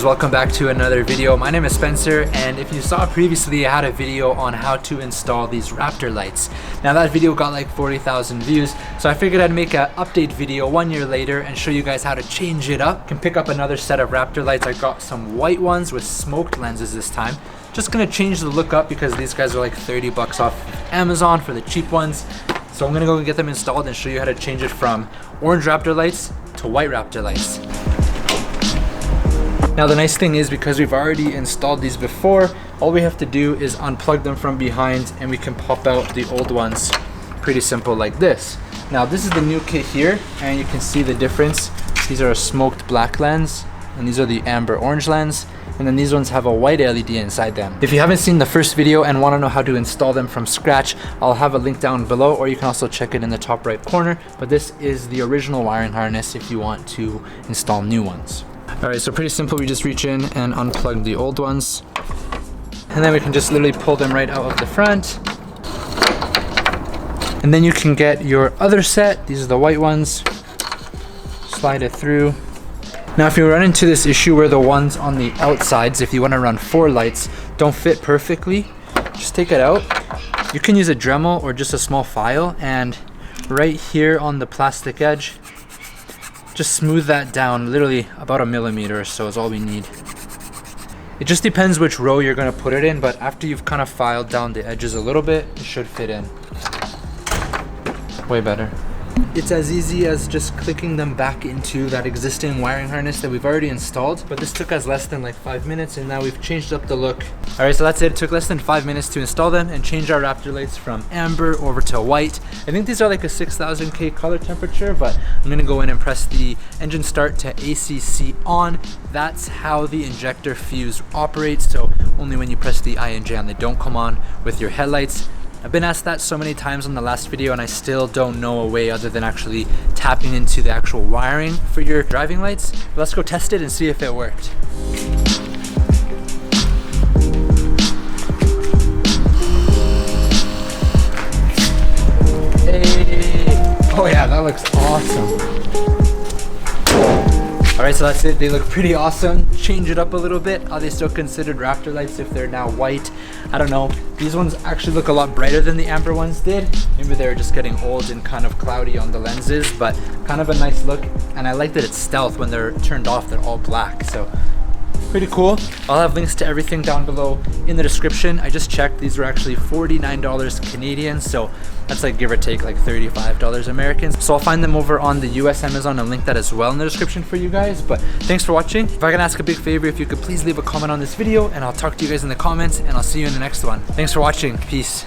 welcome back to another video. My name is Spencer, and if you saw previously, I had a video on how to install these Raptor lights. Now that video got like 40,000 views, so I figured I'd make an update video 1 year later and show you guys how to change it up. You can pick up another set of Raptor lights. I got some white ones with smoked lenses this time. Just gonna change the look up because these guys are like 30 bucks off Amazon for the cheap ones. So I'm gonna go and get them installed and show you how to change it from orange Raptor lights to white Raptor lights. Now the nice thing is, because we've already installed these before, all we have to do is unplug them from behind and we can pop out the old ones. Pretty simple like this. Now this is the new kit here, and you can see the difference. These are a smoked black lens and these are the amber orange lens, and then these ones have a white LED inside them. If you haven't seen the first video and want to know how to install them from scratch, I'll have a link down below, or you can also check it in the top right corner. But this is the original wiring harness if you want to install new ones. Alright, so pretty simple. We just reach in and unplug the old ones, and then we can just literally pull them right out of the front. And then you can get your other set. These are the white ones. Slide it through. Now if you run into this issue where the ones on the outsides, if you want to run 4 lights, don't fit perfectly, just take it out. You can use a Dremel or just a small file, and right here on the plastic edge, just smooth that down. Literally about 1 millimeter or so is all we need. It just depends which row you're going to put it in, but after you've kind of filed down the edges a little bit, it should fit in. Way better. It's as easy as just clicking them back into that existing wiring harness that we've already installed, but this took us less than like 5 minutes, and now we've changed up the look. Alright, so that's it. It took less than 5 minutes to install them and change our Raptor lights from amber over to white. I think these are like a 6000K color temperature, but I'm gonna go in and press the engine start to ACC on. That's how the injector fuse operates, so only when you press the INJ on, they don't come on with your headlights. I've been asked that so many times on the last video, and I still don't know a way other than actually tapping into the actual wiring for your driving lights. But let's go test it and see if it worked. Hey! Oh yeah, that looks awesome. Alright, so that's it. They look pretty awesome. Change it up a little bit. Are they still considered Raptor lights if they're now white? I don't know. These ones actually look a lot brighter than the amber ones did. Maybe they're just getting old and kind of cloudy on the lenses, but kind of a nice look. And I like that it's stealth. When they're turned off, they're all black. So pretty cool. I'll have links to everything down below in the description. I just checked. These were actually $49 Canadian, so that's like give or take like $35 American. So I'll find them over on the US Amazon and link that as well in the description for you guys. But thanks for watching. If I can ask a big favor, if you could please leave a comment on this video, and I'll talk to you guys in the comments, and I'll see you in the next one. Thanks for watching. Peace.